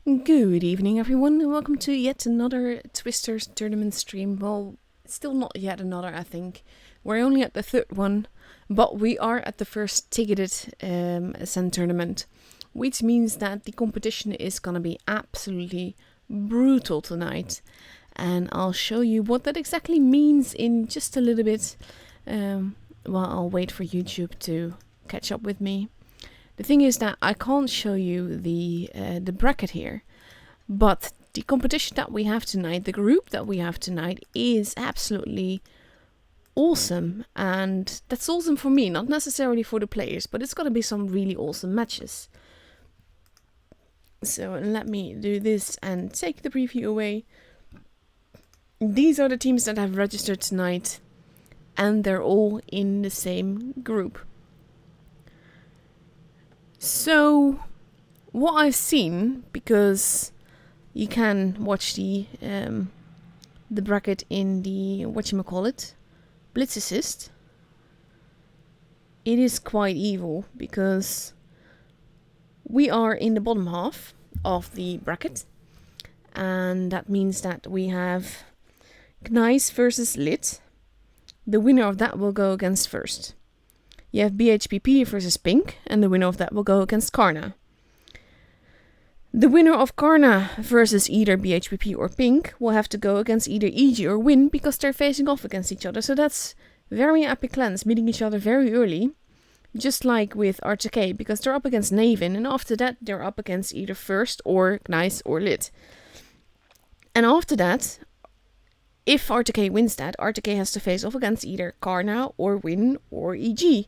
Good evening, everyone, and welcome to yet another Twisters tournament stream. Well, still not yet another, I think. We're only at the third one, but we are at the first ticketed Ascent Tournament, which means that the competition is gonna be absolutely brutal tonight. And I'll show you what that exactly means in just a little bit, while I'll wait for YouTube to catch up with me. The thing is that I can't show you the bracket here, but the competition that we have tonight, the group that we have tonight, is absolutely awesome, and that's awesome for me, not necessarily for the players, but it's gonna be some really awesome matches. So let me do this and take the preview away. These are the teams that have registered tonight, and they're all in the same group. So, what I've seen, because you can watch the bracket in the Blitz Assist, it is quite evil because we are in the bottom half of the bracket, and that means that we have Gneiss versus Lit. The winner of that will go against first. You have BHPP versus Pink, and the winner of that will go against Karna. The winner of Karna versus either BHPP or Pink will have to go against either EG or Win, because they're facing off against each other. So that's very epic clans meeting each other very early, just like with RTK, because they're up against Navin, and after that they're up against either First or Gneiss or Lit. And after that, if RTK wins that, RTK has to face off against either Karna or Win or EG.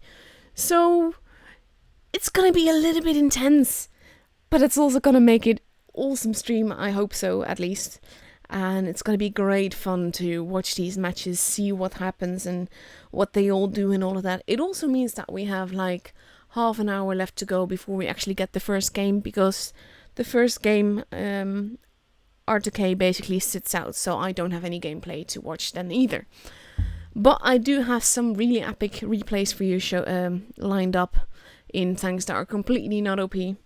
So it's gonna be a little bit intense, but it's also gonna make it awesome stream, I hope so at least. And it's gonna be great fun to watch these matches, see what happens and what they all do and all of that. It also means that we have like half an hour left to go before we actually get the first game, because the first game RTK basically sits out, so I don't have any gameplay to watch then either. But I do have some really epic replays for you lined up in tanks that are completely not OP.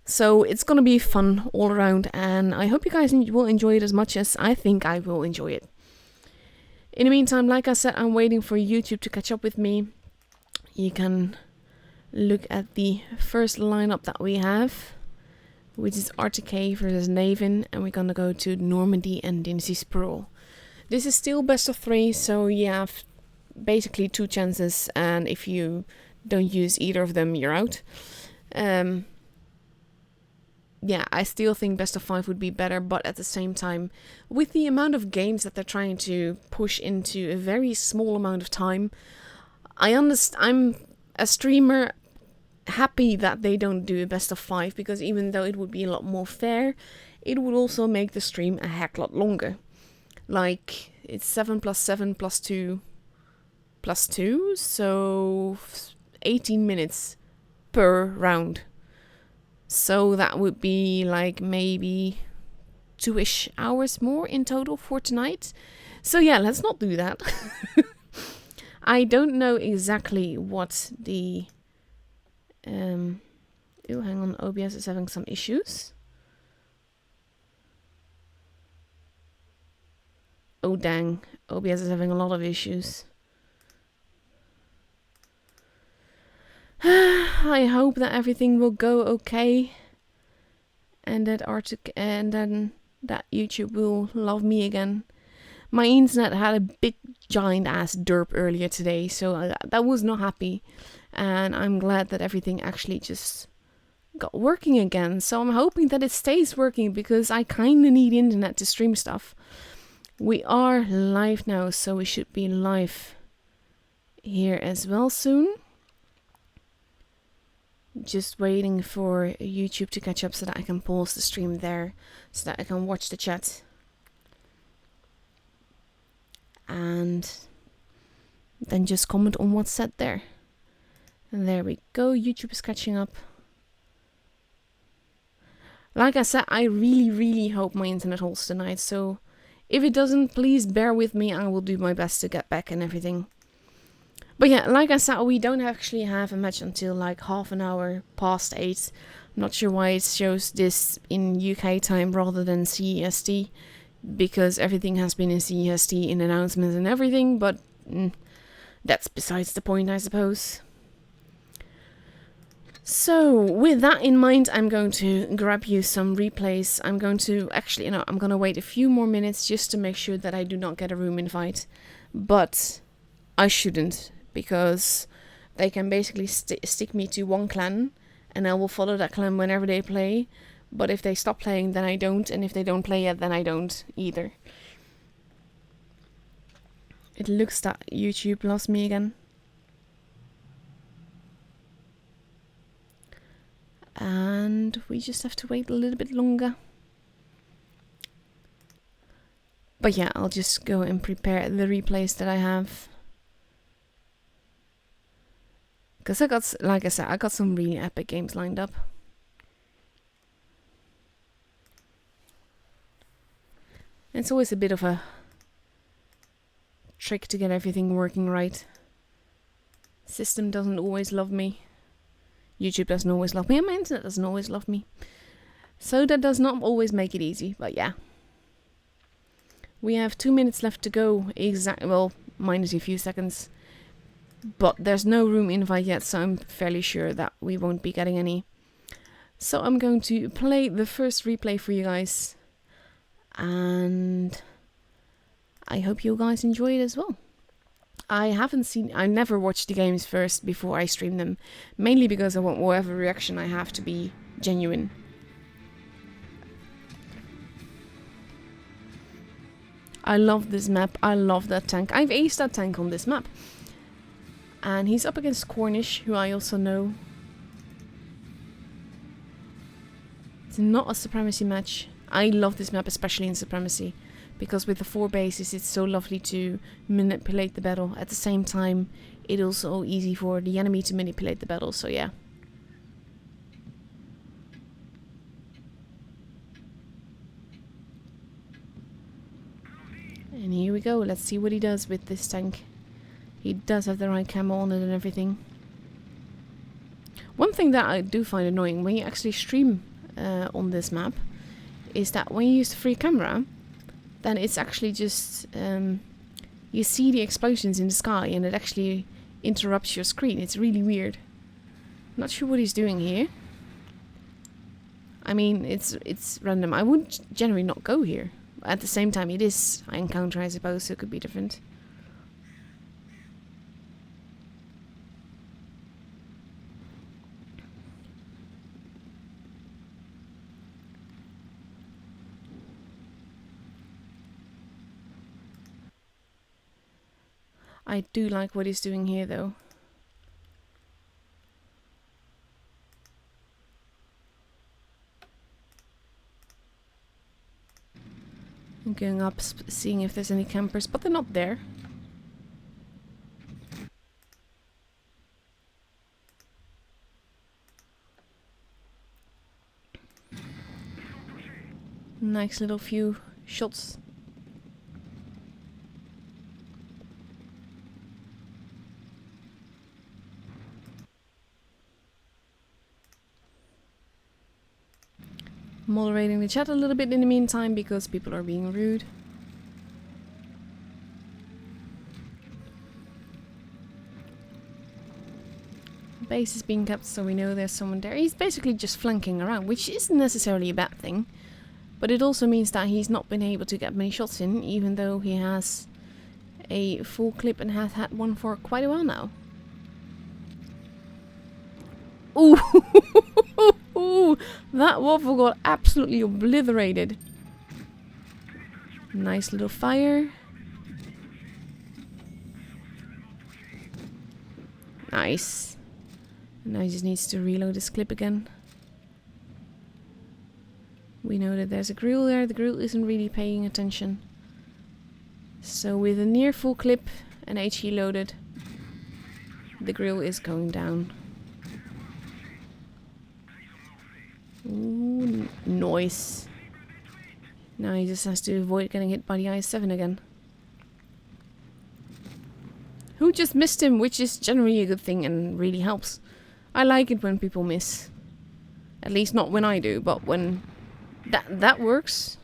So it's gonna be fun all around, and I hope you guys will enjoy it as much as I think I will enjoy it. In the meantime, like I said, I'm waiting for YouTube to catch up with me. You can look at the first lineup that we have, which is RTK versus Navin, and we're gonna go to Normandy and Dynasty Sprawl. This is still best of 3, so you have basically 2 chances, and if you don't use either of them, you're out. Yeah, I still think best of 5 would be better, but at the same time, with the amount of games that they're trying to push into a very small amount of time, I'm a streamer happy that they don't do a best of 5, because even though it would be a lot more fair, it would also make the stream a heck lot longer. Like, it's 7 plus 7 plus 2 plus 2, so 18 minutes per round. So that would be like maybe 2-ish hours more in total for tonight. So yeah, let's not do that. I don't know exactly what the hang on, OBS is having some issues. Oh dang, OBS is having a lot of issues. I hope that everything will go okay, and that then that YouTube will love me again. My internet had a big giant ass derp earlier today, so that was not happy. And I'm glad that everything actually just got working again. So I'm hoping that it stays working, because I kind of need internet to stream stuff. We are live now, so we should be live here as well soon. Just waiting for YouTube to catch up so that I can pause the stream there, so that I can watch the chat. And then just comment on what's said there. And there we go, YouTube is catching up. Like I said, I really hope my internet holds tonight, so if it doesn't, please bear with me. I will do my best to get back and everything. But yeah, like I said, we don't actually have a match until like half an hour past 8. Not sure why it shows this in UK time rather than CEST, because everything has been in CEST in announcements and everything, but that's besides the point, I suppose. So, with that in mind, I'm going to grab you some replays. I'm going to, actually, I'm going to wait a few more minutes just to make sure that I do not get a room invite. But I shouldn't, because they can basically stick me to one clan, and I will follow that clan whenever they play. But if they stop playing, then I don't, and if they don't play yet, then I don't either. It looks that YouTube lost me again. And we just have to wait a little bit longer. But yeah, I'll just go and prepare the replays that I have. Because I got, like I said, I got some really epic games lined up. It's always a bit of a trick to get everything working right. System doesn't always love me. YouTube doesn't always love me, and my internet doesn't always love me. So that does not always make it easy, but yeah. We have 2 minutes left to go, well, minus a few seconds. But there's no room invite yet, so I'm fairly sure that we won't be getting any. So I'm going to play the first replay for you guys. And I hope you guys enjoy it as well. I never watch the games first before I stream them. Mainly because I want whatever reaction I have to be genuine. I love this map. I love that tank. I've aced that tank on this map. And he's up against Cornish, who I also know. It's not a Supremacy match. I love this map, especially in Supremacy. Because with the 4 bases, it's so lovely to manipulate the battle. At the same time, it's also easy for the enemy to manipulate the battle, so yeah. And here we go, let's see what he does with this tank. He does have the right camo on it and everything. One thing that I do find annoying when you actually stream on this map is that when you use the free camera, then it's actually just, you see the explosions in the sky and it actually interrupts your screen. It's really weird. Not sure what he's doing here. I mean, it's random. I would generally not go here. At the same time, it is an encounter, I suppose, so it could be different. I do like what he's doing here, though. I'm going up, seeing if there's any campers, but they're not there. Nice little few shots. Moderating the chat a little bit in the meantime because people are being rude. Base is being kept so we know there's someone there. He's basically just flanking around, which isn't necessarily a bad thing. But it also means that he's not been able to get many shots in, even though he has a full clip and has had one for quite a while now. Ooh, that waffle got absolutely obliterated. Nice little fire. Nice. Now he just needs to reload his clip again. We know that there's a grill there. The grill isn't really paying attention. So with a near full clip and HE loaded, the grill is going down. Ooh, noise. Now he just has to avoid getting hit by the I-7 again. Who just missed him, which is generally a good thing and really helps. I like it when people miss. At least not when I do, but when that works.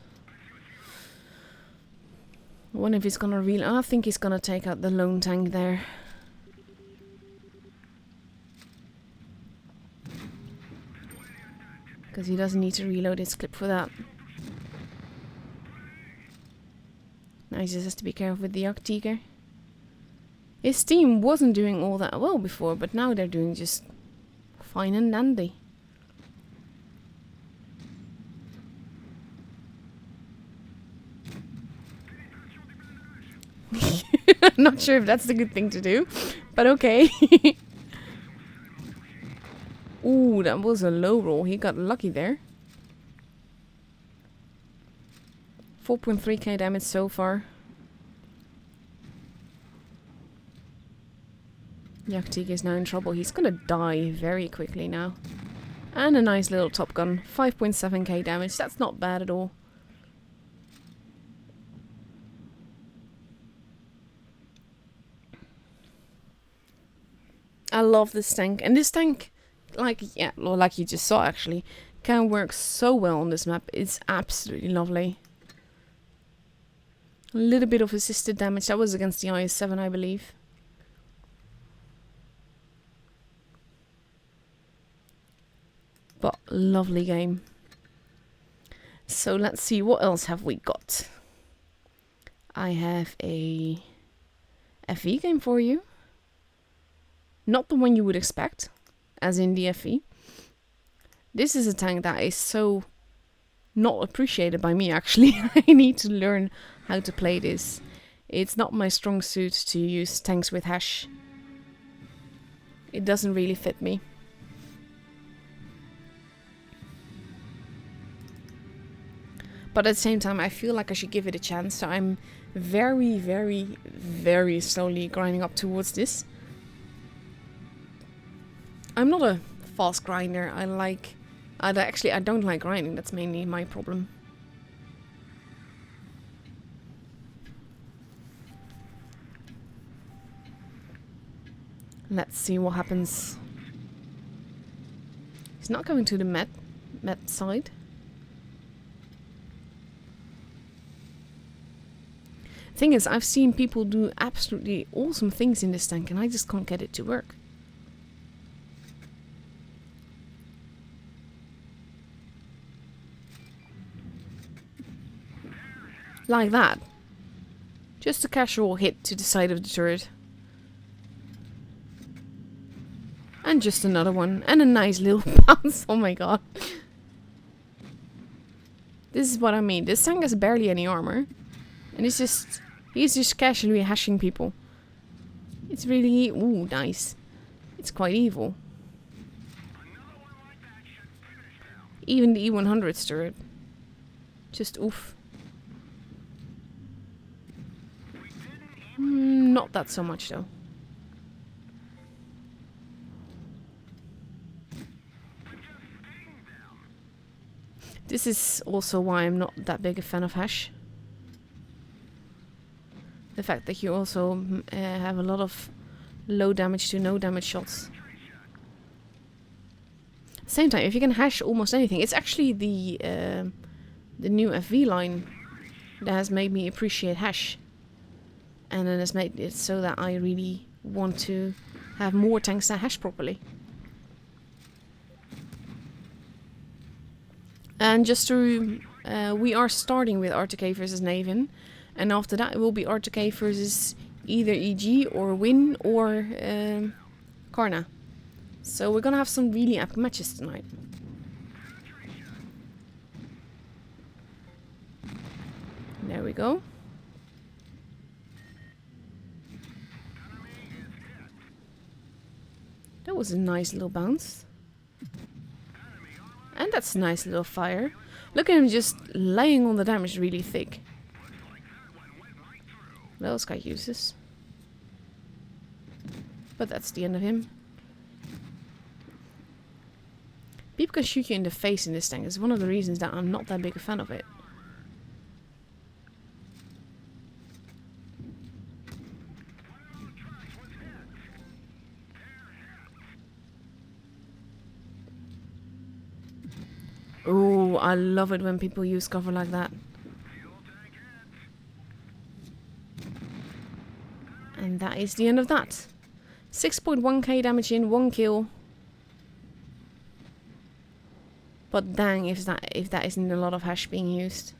I wonder if he's gonna really... I think he's gonna take out the lone tank there. Because he doesn't need to reload his clip for that. Now he just has to be careful with the Tiebreaker. His team wasn't doing all that well before, but now they're doing just fine and dandy. I'm not sure if that's the good thing to do, but okay. Ooh, that was a low roll. He got lucky there. 4.3k damage so far. Yaktik is now in trouble. He's gonna die very quickly now. And a nice little top gun. 5.7k damage. That's not bad at all. I love this tank. And this tank, like you just saw actually, can work so well on this map. It's absolutely lovely. A little bit of assisted damage. That was against the IS-7, I believe. But lovely game. So let's see, what else have we got? I have a FE game for you. Not the one you would expect, as in the FE. This is a tank that is so not appreciated by me, actually. I need to learn how to play this. It's not my strong suit to use tanks with hash. It doesn't really fit me. But at the same time, I feel like I should give it a chance. So I'm very, very, very slowly grinding up towards this. I'm not a fast grinder. I don't like grinding. That's mainly my problem. Let's see what happens. He's not going to the met side. Thing is, I've seen people do absolutely awesome things in this tank and I just can't get it to work. Like that. Just a casual hit to the side of the turret. And just another one. And a nice little bounce. Oh my god. This is what I mean. This tank has barely any armor. And he's just casually hashing people. It's really... Ooh, nice. It's quite evil. Even the E100's turret. Just oof. Not that so much though. This is also why I'm not that big a fan of hash. The fact that you also have a lot of low damage to no damage shots. Same time, if you can hash almost anything, it's actually the new FV line that has made me appreciate hash. And then has made it so that I really want to have more tanks that hash properly. And just to... we are starting with RTK versus Navin. And after that it will be RTK versus either EG or Win or Karna. So we're gonna have some really epic matches tonight. There we go. That was a nice little bounce. And that's a nice little fire. Look at him just laying on the damage really thick. What else guy uses? But that's the end of him. People can shoot you in the face in this tank. It's one of the reasons that I'm not that big a fan of it. Ooh, I love it when people use cover like that. And that is the end of that. 6.1k damage in, 1 kill. But dang, if that isn't a lot of hash being used.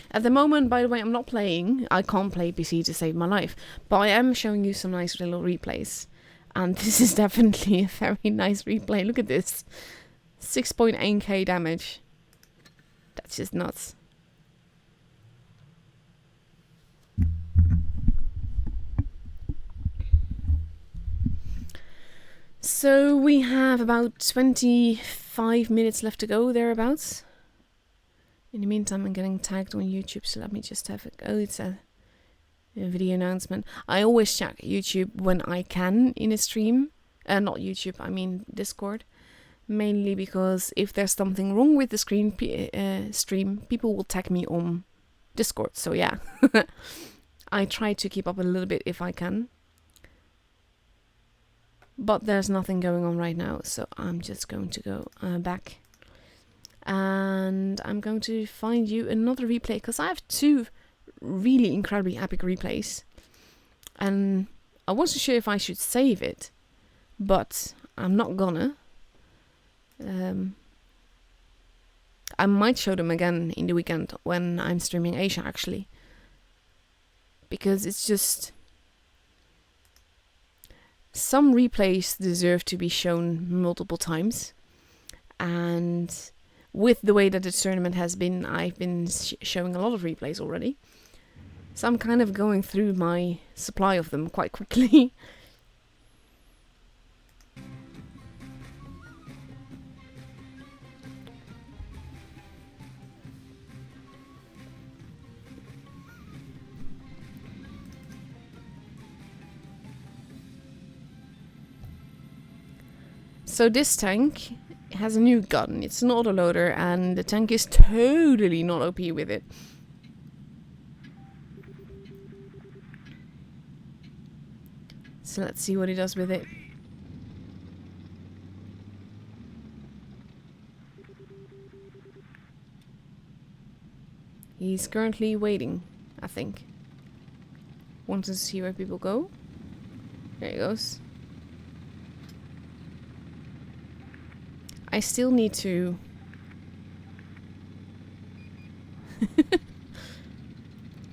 At the moment, by the way, I'm not playing. I can't play PC to save my life. But I am showing you some nice little replays. And this is definitely a very nice replay. Look at this. 6.8k damage. That's just nuts. So we have about 25 minutes left to go, thereabouts. In the meantime, I'm getting tagged on YouTube, so let me just have a... Oh, it's a video announcement. I always check YouTube when I can in a stream. Not YouTube, I mean Discord. Mainly because if there's something wrong with the stream, people will tag me on Discord. So yeah, I try to keep up a little bit if I can. But there's nothing going on right now, so I'm just going to go back. And I'm going to find you another replay, because I have 2 really incredibly epic replays. And I wasn't sure if I should save it, but I'm not gonna. I might show them again in the weekend when I'm streaming Asia, actually. Because it's just... Some replays deserve to be shown multiple times. And with the way that the tournament has been, I've been showing a lot of replays already. So I'm kind of going through my supply of them quite quickly. So this tank has a new gun. It's an autoloader, and the tank is totally not OP with it. So let's see what he does with it. He's currently waiting, I think. Wants to see where people go. There he goes. I still need to...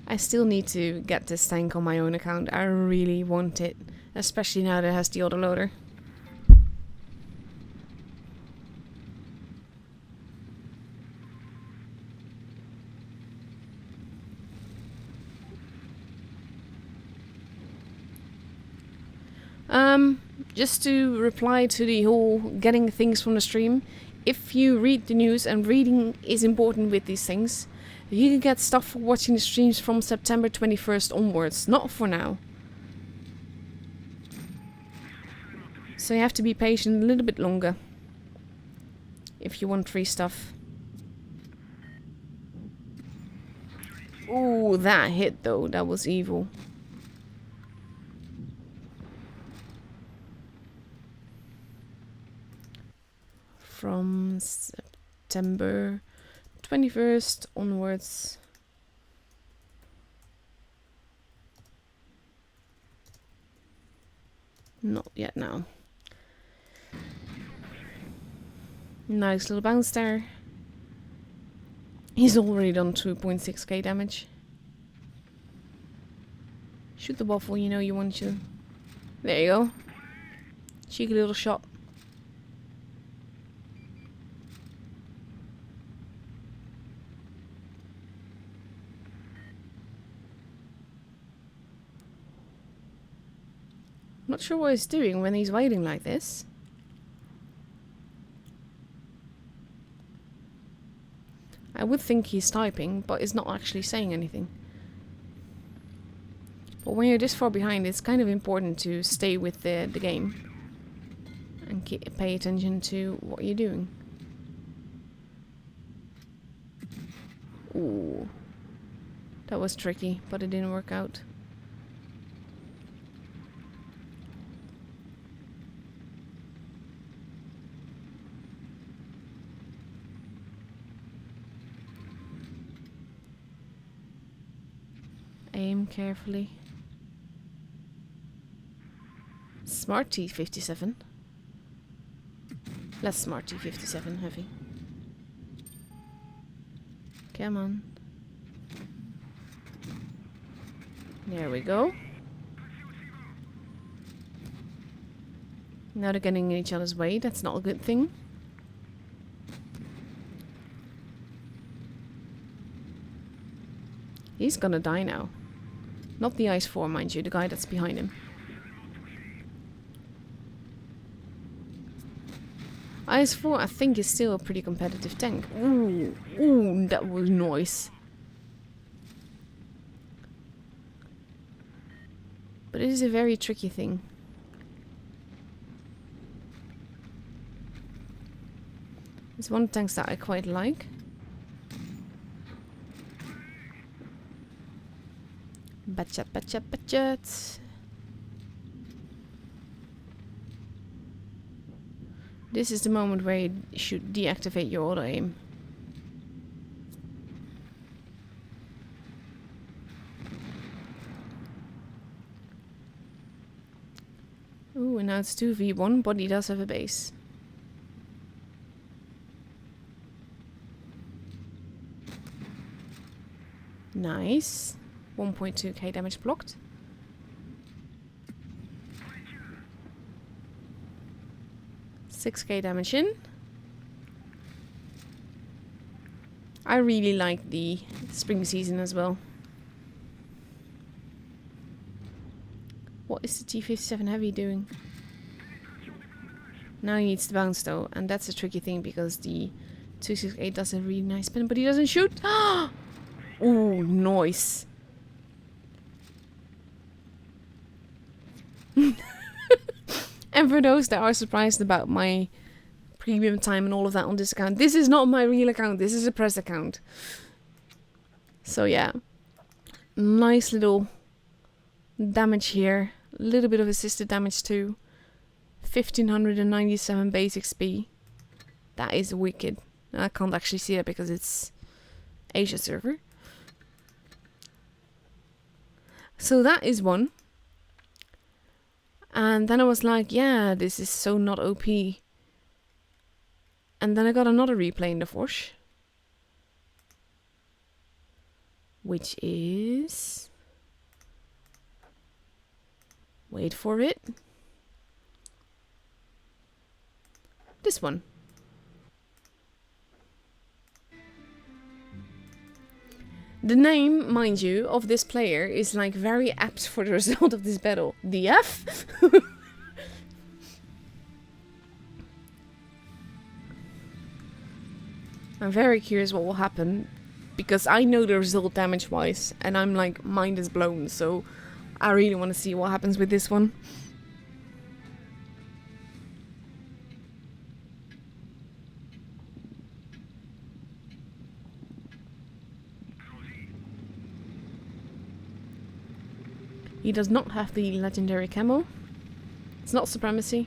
I still need to get this tank on my own account. I really want it. Especially now that it has the autoloader. Just to reply to the whole getting things from the stream, if you read the news, and reading is important with these things, you can get stuff for watching the streams from September 21st onwards, not for now. So you have to be patient a little bit longer if you want free stuff. Ooh, that hit though, that was evil. From September 21st onwards. Not yet now. Nice little bounce there. He's already done 2.6k damage. Shoot the waffle, you know you want to. There you go. Cheeky little shot. Not sure what he's doing when he's waiting like this. I would think he's typing, but he's not actually saying anything. But when you're this far behind, it's kind of important to stay with the game. And pay attention to what you're doing. Ooh. That was tricky, but it didn't work out. Aim carefully. Smart T57. Less smart T57, heavy. Come on. There we go. Now they're getting in each other's way. That's not a good thing. He's gonna die now. Not the Ice 4, mind you, the guy that's behind him. Ice 4, I think, is still a pretty competitive tank. Ooh, ooh, that was nice. But it is a very tricky thing. It's one of the tanks that I quite like. Bachat, bachat, bachat. This is the moment where you should deactivate your auto aim. Ooh, and now it's 2v1, but he does have a base. Nice. 1.2k damage blocked. $6k damage in. I really like the spring season as well. What is the T57 Heavy doing? Now he needs to bounce though, and that's a tricky thing because the 268 does a really nice spin, but he doesn't shoot. Ooh, nice. And for those that are surprised about my premium time and all of that on this account, this is not my real account, this is a press account. So yeah, nice little damage here, a little bit of assisted damage too. 1597 base XP. That is wicked. I can't actually see it because it's Asia server. So that is one. And then I was like, yeah, this is so not OP. And then I got another replay in the Forge. Which is... wait for it. This one. The name, mind you, of this player is like very apt for the result of this battle. The F? I'm very curious what will happen, because I know the result damage-wise, and I'm like, mind is blown, so I really want to see what happens with this one. He does not have the legendary camo. It's not supremacy,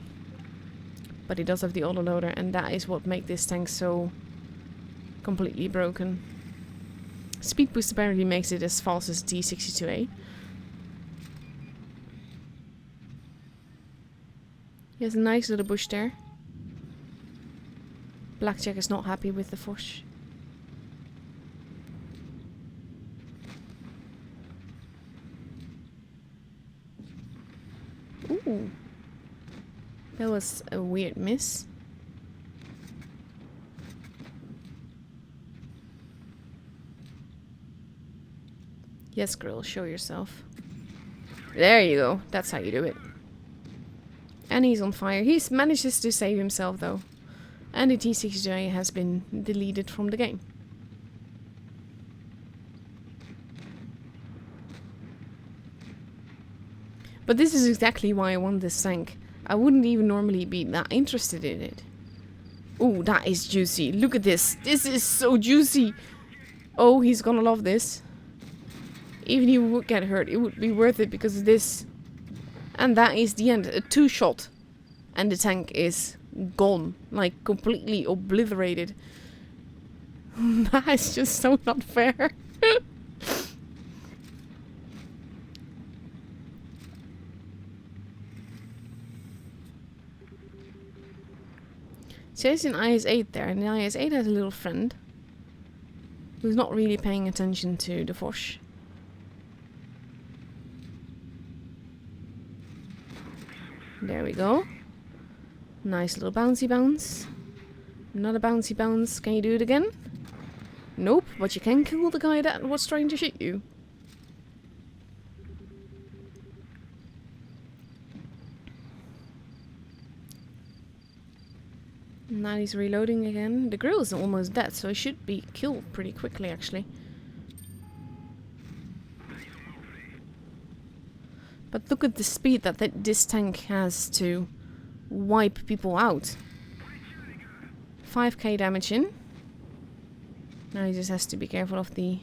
but he does have the autoloader, and that is what makes this tank so completely broken. Speed boost apparently makes it as fast as T62A. He has a nice little bush there. Blackjack is not happy with the Forge. Ooh. That was a weird miss. Yes, girl, show yourself. There you go. That's how you do it. And he's on fire. He manages to save himself, though. And the T6J has been deleted from the game. But this is exactly why I want this tank. I wouldn't even normally be that interested in it. Ooh, that is juicy. Look at this. This is so juicy. Oh, he's gonna love this. Even if he would get hurt, it would be worth it because of this. And that is the end. A 2-shot. And the tank is gone. Like, completely obliterated. That is just so not fair. So there's an IS-8 there, and the IS-8 has a little friend who's not really paying attention to the Foch. There we go. Nice little bouncy bounce. Another bouncy bounce. Can you do it again? Nope, but you can kill the guy that was trying to shoot you. Now he's reloading again. The grill is almost dead, so he should be killed pretty quickly, actually. But look at the speed that this tank has to wipe people out. 5k damage in. Now he just has to be careful of the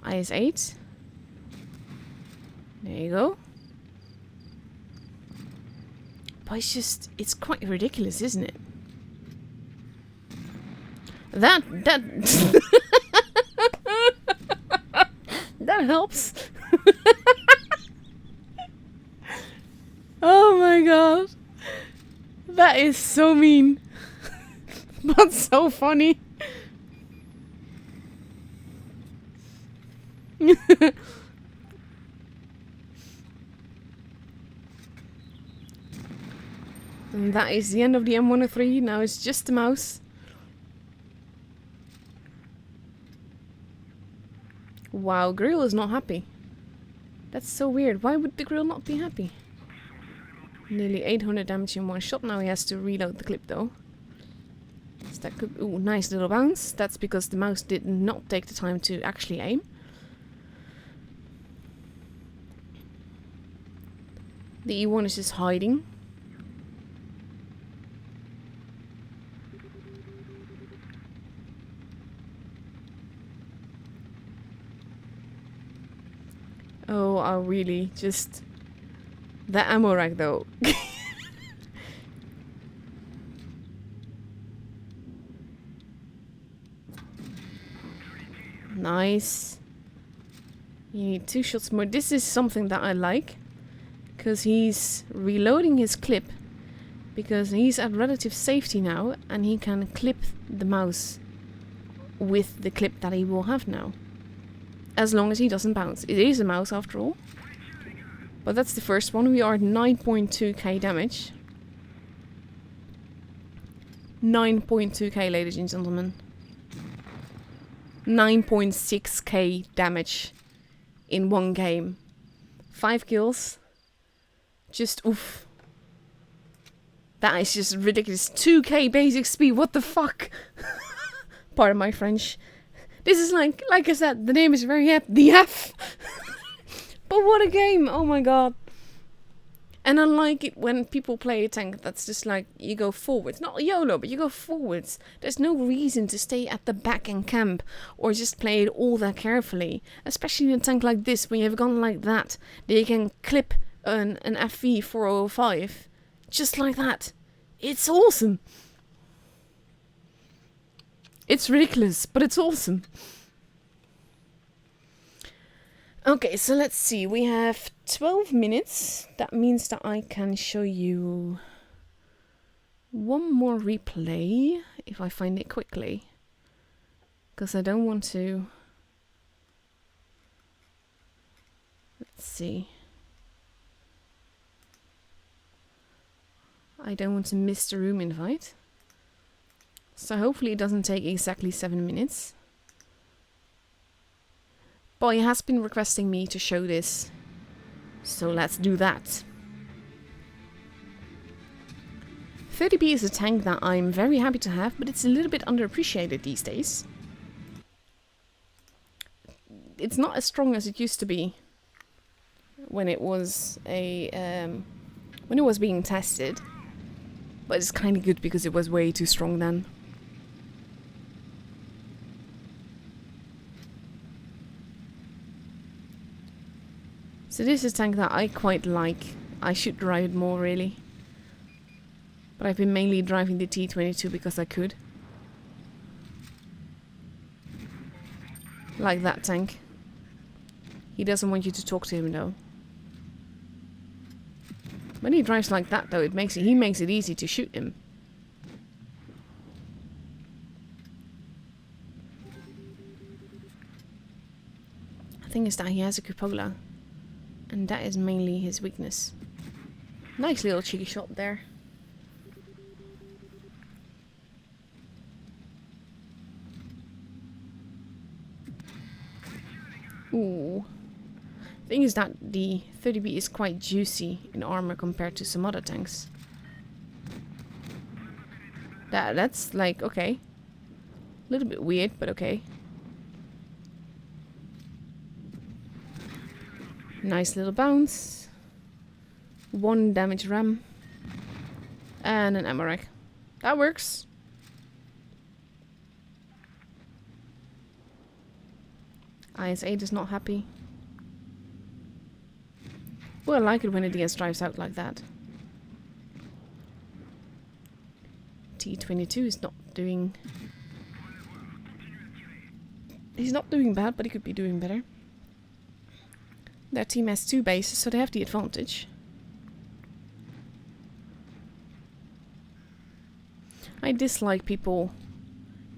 IS-8. There you go. But it's quite ridiculous, isn't it? That that helps. Oh my god. That is so mean. But so funny. And that is the end of the M103. Now it's just the mouse. Wow, Grill is not happy. That's so weird. Why would the Grill not be happy? Nearly 800 damage in one shot. Now he has to reload the clip though. So that could... Ooh, nice little bounce. That's because the mouse did not take the time to actually aim. The E1 is just hiding. Oh, I really just... The ammo rack though. Nice. You need 2 shots more. This is something that I like. Because he's reloading his clip. Because he's at relative safety now. And he can clip the mouse with the clip that he will have now. As long as he doesn't bounce. It is a mouse after all. But that's the first one. We are at 9.2k damage. 9.2k, ladies and gentlemen. 9.6k damage in one game. 5 kills. Just oof. That is just ridiculous. 2k basic speed. What the fuck? Pardon my French. This is like I said, the name is very apt. The F. But what a game. Oh my god. And I like it when people play a tank that's just like, you go forwards. Not YOLO, but you go forwards. There's no reason to stay at the back and camp. Or just play it all that carefully. Especially in a tank like this, when you have gone like that. That you can clip an FV 405. Just like that. It's awesome. It's ridiculous, but it's awesome. Okay, so let's see. We have 12 minutes. That means that I can show you one more replay, if I find it quickly. Because I don't want to... Let's see. I don't want to miss the room invite. So hopefully it doesn't take exactly 7 minutes. Boy has been requesting me to show this. So let's do that. 30B is a tank that I'm very happy to have, but it's a little bit underappreciated these days. It's not as strong as it used to be when it was being tested. But it's kind of good because it was way too strong then. So this is a tank that I quite like. I should drive it more, really. But I've been mainly driving the T-22 because I could. Like that tank. He doesn't want you to talk to him, though. When he drives like that, though, he makes it easy to shoot him. The thing is that he has a cupola. And that is mainly his weakness. Nice little cheeky shot there. Ooh. Thing is that the 30B is quite juicy in armor compared to some other tanks. That's like, okay. A little bit weird, but okay. Nice little bounce. 1 damage ram. And an ammo rack. That works. IS-8 is not happy. Well, I like it when a DS drives out like that. T-22 is not doing... He's not doing bad, but he could be doing better. Their team has 2 bases, so they have the advantage. I dislike people...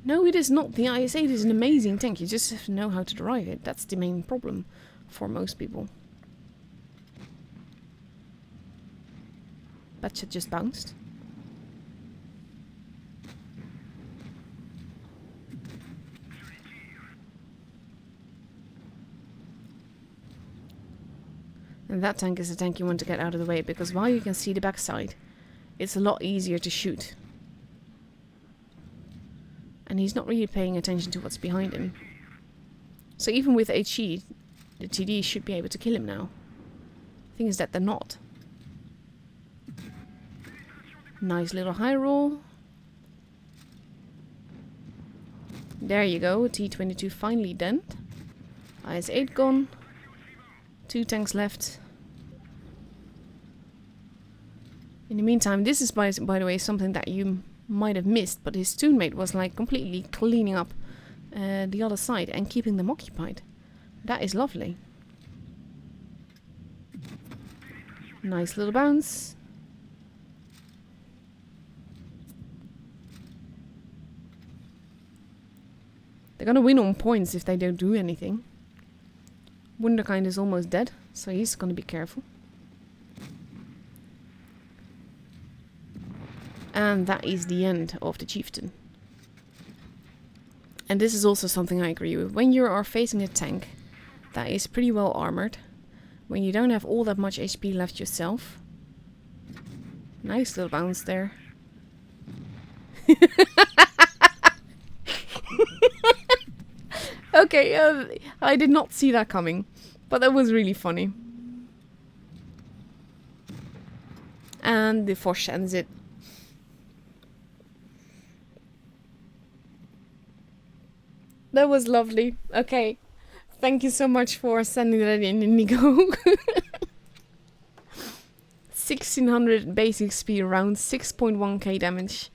No, it is not. The IS-8 is an amazing tank. You just have to know how to drive it. That's the main problem for most people. Batchet just bounced. And that tank is a tank you want to get out of the way, because while you can see the backside, it's a lot easier to shoot. And he's not really paying attention to what's behind him. So even with HE, the TD should be able to kill him now. The thing is that they're not. Nice little high roll. There you go, T-22 finally done. IS-8 gone. 2 tanks left. In the meantime, this is by the way something that you might have missed, but his toonmate was like completely cleaning up the other side and keeping them occupied. That is lovely. Nice little bounce. They're gonna win on points if they don't do anything. Wunderkind is almost dead, so he's gonna be careful. And that is the end of the chieftain. And this is also something I agree with. When you are facing a tank that is pretty well armored, when you don't have all that much HP left yourself. Nice little bounce there. Okay, I did not see that coming, but that was really funny. And the Foch ends it. That was lovely. Okay. Thank you so much for sending that in, Indigo. 1600 basic speed round, 6.1k damage.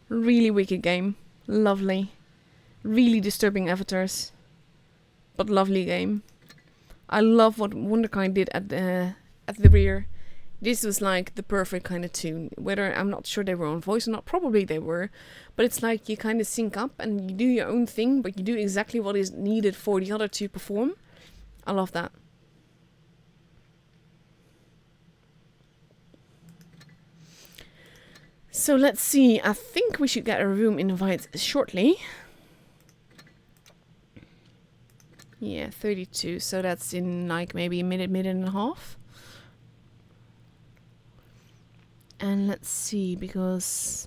Really wicked game. Lovely. Really disturbing avatars. But lovely game. I love what Wunderkind did at the rear. This was like the perfect kind of tune. Whether, I'm not sure they were on voice or not, probably they were. But it's like you kind of sync up and you do your own thing, but you do exactly what is needed for the other to perform. I love that. So let's see, I think we should get a room invite shortly. Yeah, 32, so that's in like maybe a minute and a half. And let's see, because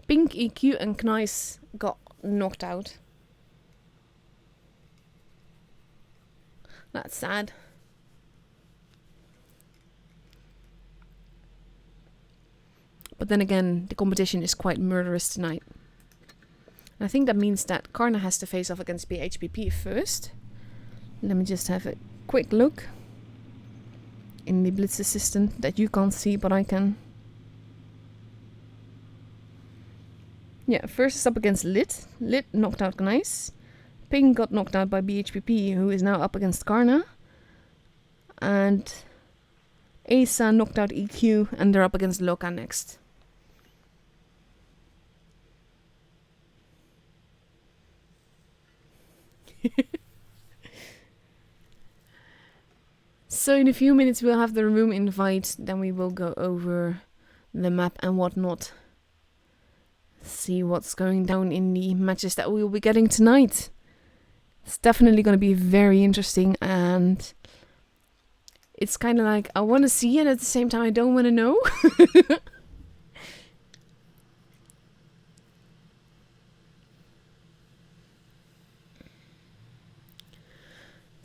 Pink, EQ and Knice got knocked out. That's sad. But then again, the competition is quite murderous tonight. And I think that means that Karna has to face off against BHPP first. Let me just have a quick look in the Blitz Assistant that you can't see, but I can. Yeah, first is up against Lit. Lit knocked out Gneiss. Ping got knocked out by BHPP, who is now up against Karna. And Asa knocked out EQ, and they're up against Loka next. So in a few minutes we'll have the room invite, then we will go over the map and whatnot. See what's going down in the matches that we will be getting tonight. It's definitely going to be very interesting, and it's kind of like I want to see it, at the same time I don't want to know.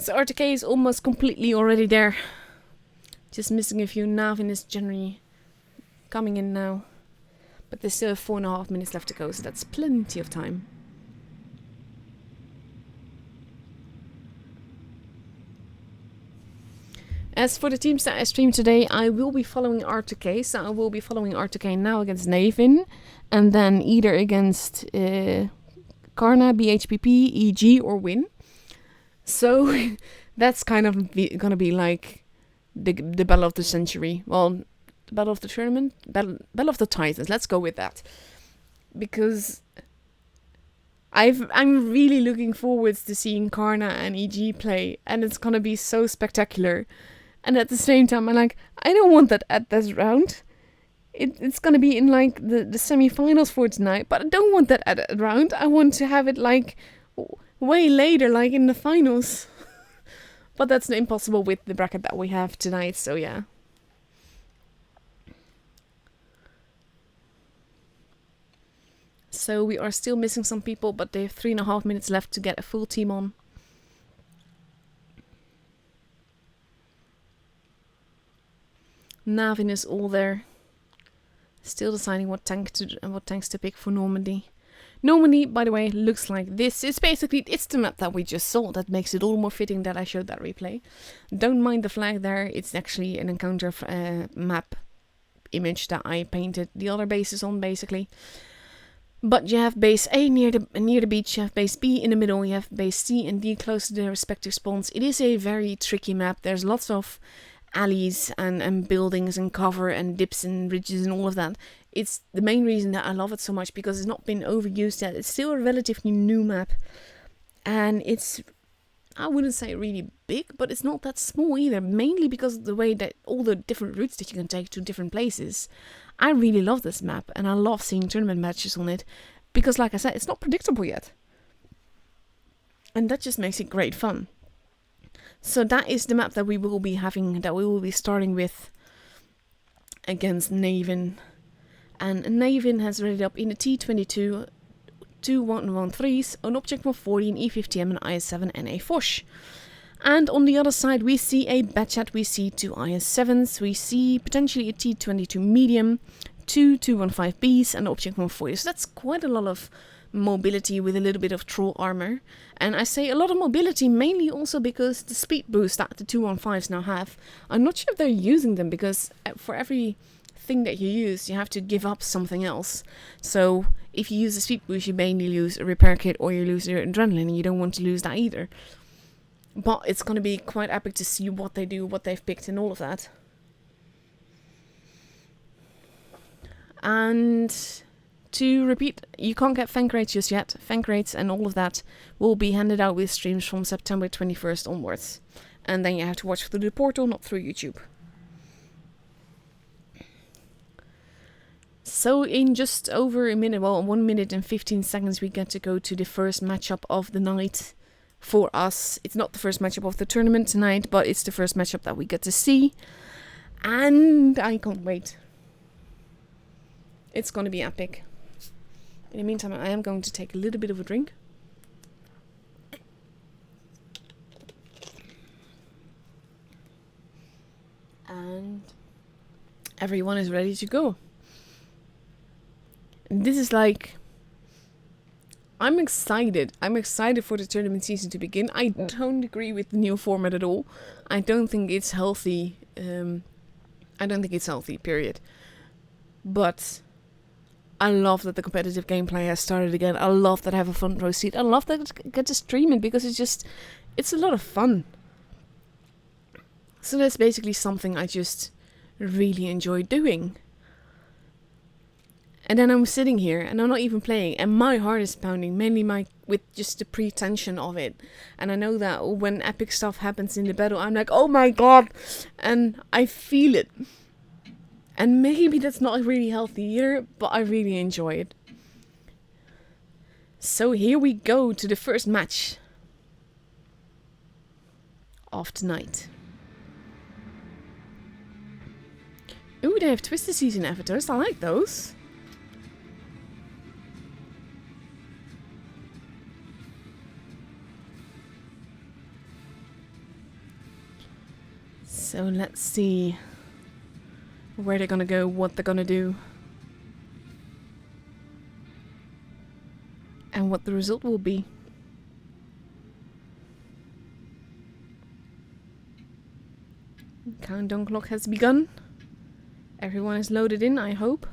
So RTK is almost completely already there. Just missing a few. Navin is generally coming in now. But there's still 4.5 minutes left to go, so that's plenty of time. As for the teams that I streamed today, I will be following RTK. So I will be following RTK now against Navin. And then either against Karna, BHPP, EG or Win. So that's kind of gonna be like the battle of the century. Well, the battle of the tournament, battle of the Titans. Let's go with that, because I'm really looking forward to seeing Karna and EG play, and it's gonna be so spectacular. And at the same time, I'm like, I don't want that at this round. It's gonna be in like the semi-finals for tonight, but I don't want that at a round. I want to have it like way later, like in the finals. But that's impossible with the bracket that we have tonight, so yeah. So we are still missing some people, but they have 3.5 minutes left to get a full team on. Navin is all there. Still deciding what tanks to pick for Normandy. Normandy, by the way, looks like this. It's the map that we just saw. That makes it all more fitting that I showed that replay. Don't mind the flag there. It's actually an encounter map image that I painted the other bases on, basically. But you have base A near the beach, you have base B in the middle, you have base C and D close to their respective spawns. It is a very tricky map. There's lots of alleys and buildings and cover and dips and ridges and all of that. It's the main reason that I love it so much, because it's not been overused yet. It's still a relatively new map, and it's, I wouldn't say really big, but it's not that small either, mainly because of the way that all the different routes that you can take to different places. I really love this map, and I love seeing tournament matches on it, because like I said, it's not predictable yet, and that just makes it great fun. So that is the map that we will be having, that we will be starting with against Navin. And Navin has readied up in a T22, two 113s, an Object 140, an E50M, an IS-7 and a Foch. And on the other side we see a Batchat, we see two IS-7s, we see potentially a T22 medium, two 215Bs and an Object 140. So that's quite a lot of mobility with a little bit of troll armor. And I say a lot of mobility mainly also because the speed boost that the 215s now have, I'm not sure if they're using them, because for every thing that you use, you have to give up something else. So if you use a speed boost, you mainly lose a repair kit or you lose your adrenaline, and you don't want to lose that either. But it's going to be quite epic to see what they do, what they've picked and all of that. And to repeat, you can't get Fenk rates just yet. Fenk rates and all of that will be handed out with streams from September 21st onwards. And then you have to watch through the portal, not through YouTube. So in just over a minute, well, 1 minute and 15 seconds, we get to go to the first matchup of the night for us. It's not the first matchup of the tournament tonight, but it's the first matchup that we get to see. And I can't wait. It's going to be epic. In the meantime, I am going to take a little bit of a drink. And everyone is ready to go. This is like I'm excited. I'm excited for the tournament season to begin. I don't agree with the new format at all. I don't think it's healthy. Period. But I love that the competitive gameplay has started again. I love that I have a front row seat. I love that I get to stream it because it's a lot of fun. So that's basically something I just really enjoy doing. And then I'm sitting here and I'm not even playing and my heart is pounding, mainly with just the pretension of it. And I know that when epic stuff happens in the battle, I'm like, oh my god! And I feel it. And maybe that's not really healthy either, but I really enjoy it. So here we go to the first match of tonight. Ooh, they have Twisted Season avatars. I like those. So let's see where they're gonna go, what they're gonna do, and what the result will be. Countdown clock has begun. Everyone is loaded in, I hope.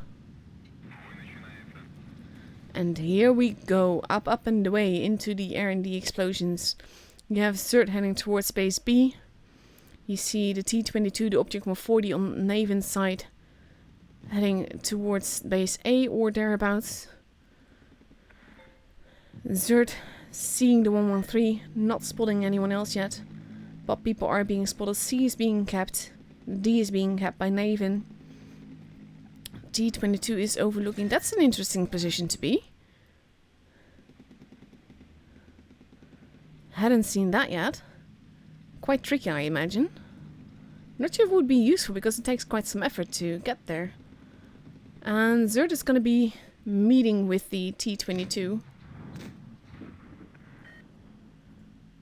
And here we go, up and away into the air and the explosions. You have Zerd heading towards base B. You see the T-22, the Object 140 on Naven's side, heading towards base A or thereabouts. Zerd seeing the 113, not spotting anyone else yet. But people are being spotted. C is being kept. D is being kept by Naven. T-22 is overlooking. That's an interesting position to be. Hadn't seen that yet. Quite tricky, I imagine. Not sure if it would be useful because it takes quite some effort to get there. And Zerd is going to be meeting with the T-22.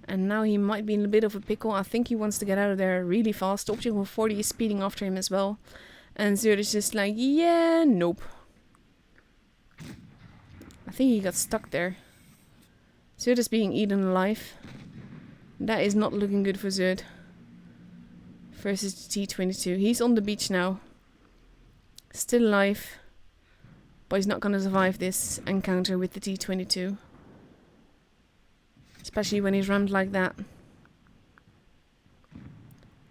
And now he might be in a bit of a pickle. I think he wants to get out of there really fast. Object 140 is speeding after him as well. And Zerd is just like, yeah, nope. I think he got stuck there. Zerd is being eaten alive. That is not looking good for Zerd. Versus the T-22. He's on the beach now. Still alive. But he's not going to survive this encounter with the T-22. Especially when he's rammed like that.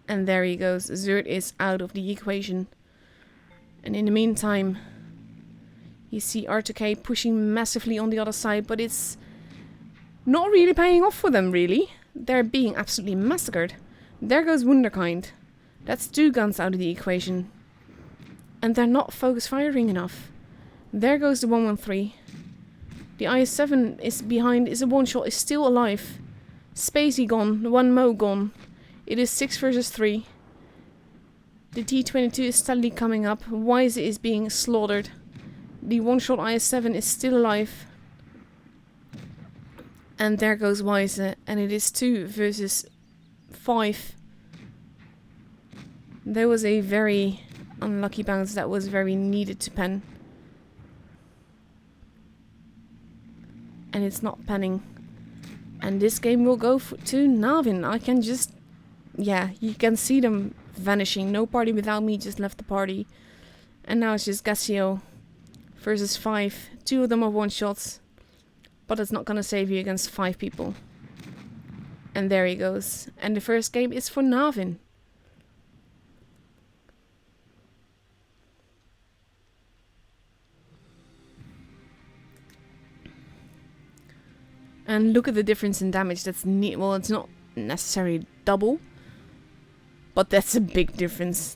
And there he goes. Zerd is out of the equation. And in the meantime, you see R2K pushing massively on the other side, but it's not really paying off for them, really. They're being absolutely massacred. There goes Wunderkind. That's 2 guns out of the equation. And they're not focus firing enough. There goes the 113. The IS-7 is behind, is a one-shot, is still alive. Spacey gone, 1 Mo gone. It is 6 versus 3. The T-22 is steadily coming up. Wise is being slaughtered. The one-shot IS-7 is still alive. And there goes Wise, and it is 2 versus 5. There was a very unlucky bounce that was very needed to pen. And it's not penning. And this game will go to Navin. I can just... yeah, you can see them vanishing. No party without me just left the party. And now it's just Gassio versus 5. 2 of them are one-shots. But it's not gonna save you against 5 people. And there he goes. And the first game is for Navin. And look at the difference in damage. That's neat. Well, it's not necessarily double, but that's a big difference.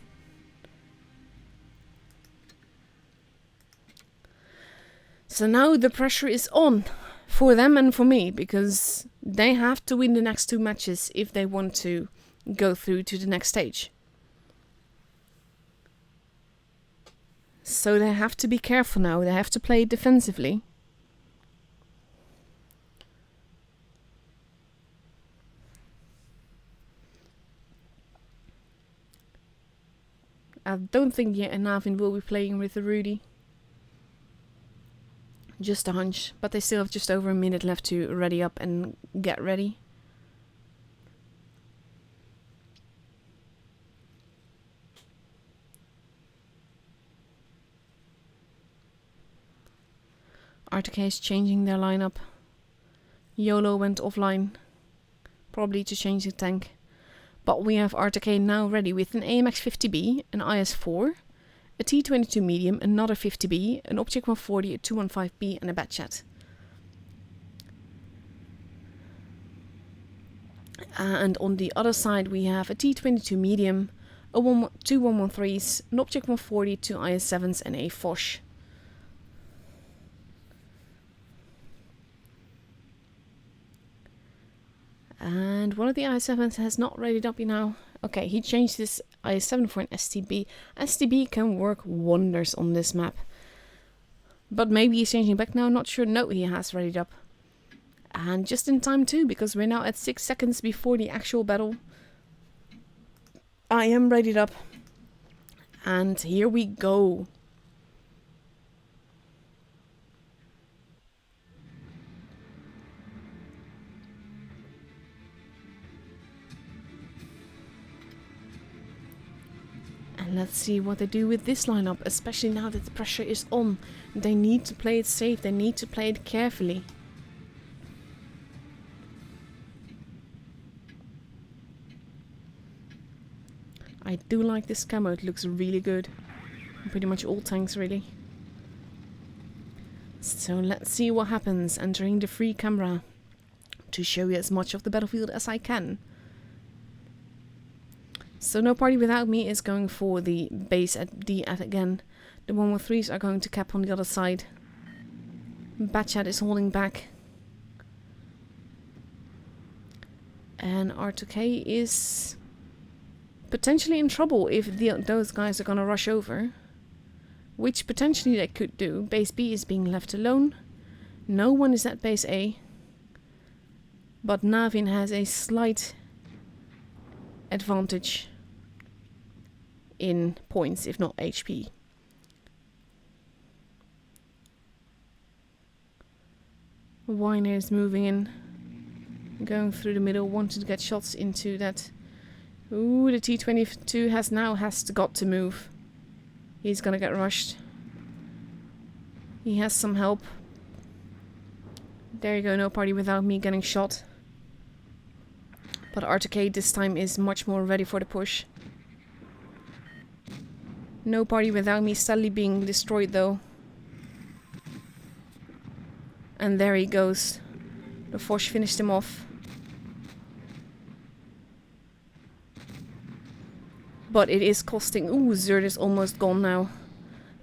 So now the pressure is on for them and for me, because they have to win the next 2 matches if they want to go through to the next stage. So they have to be careful now. They have to play defensively. I don't think yet Navin will be playing with the Rudy. Just a hunch, but they still have just over a minute left to ready up and get ready. RTK is changing their lineup. YOLO went offline, probably to change the tank. But we have RTK now ready with an AMX 50B, an IS-4, a T-22 medium, another 50B, an Object 140, a 215B and a Batchat. And on the other side we have a T-22 medium, two 113s, an Object 140, two IS-7s and a Foch. And one of the IS-7s has not readied up now. Okay, he changed this IS-7 for an STB. STB can work wonders on this map. But maybe he's changing back now, not sure. No, he has readied up. And just in time too, because we're now at 6 seconds before the actual battle. I am readied up. And here we go. And let's see what they do with this lineup, especially now that the pressure is on. They need to play it safe, they need to play it carefully. I do like this camo, it looks really good. Pretty much all tanks really. So let's see what happens entering the free camera to show you as much of the battlefield as I can. So no party without me is going for the base at D again. The 113s are going to cap on the other side. Batchat is holding back. And R2K is potentially in trouble if those guys are going to rush over. Which potentially they could do. Base B is being left alone. No one is at base A. But Navin has a slight advantage in points, if not HP. Weiner is moving in, going through the middle, wanting to get shots into that. Ooh, the T-22 has got to move. He's gonna get rushed. He has some help. There you go, no party without me getting shot. But R2K this time is much more ready for the push. No party without me steadily being destroyed though. And there he goes. The Foch finished him off. But it is costing... Ooh, Zerd is almost gone now.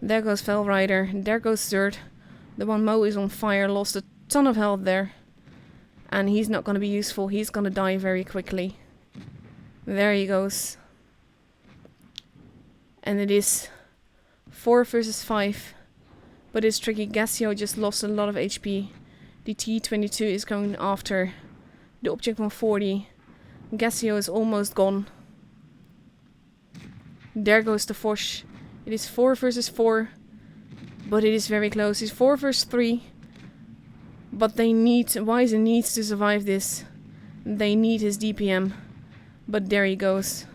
There goes Felrider. There goes Zerd. The one Mo is on fire. Lost a ton of health there. And he's not going to be useful. He's going to die very quickly. There he goes. And it is 4 versus 5. But it's tricky. Gassio just lost a lot of HP. The T-22 is going after the Object 140. Gassio is almost gone. There goes the Foch. It is 4 versus 4. But it is very close. It's 4 versus 3. But they need... Weiser needs to survive this. They need his DPM. But there he goes.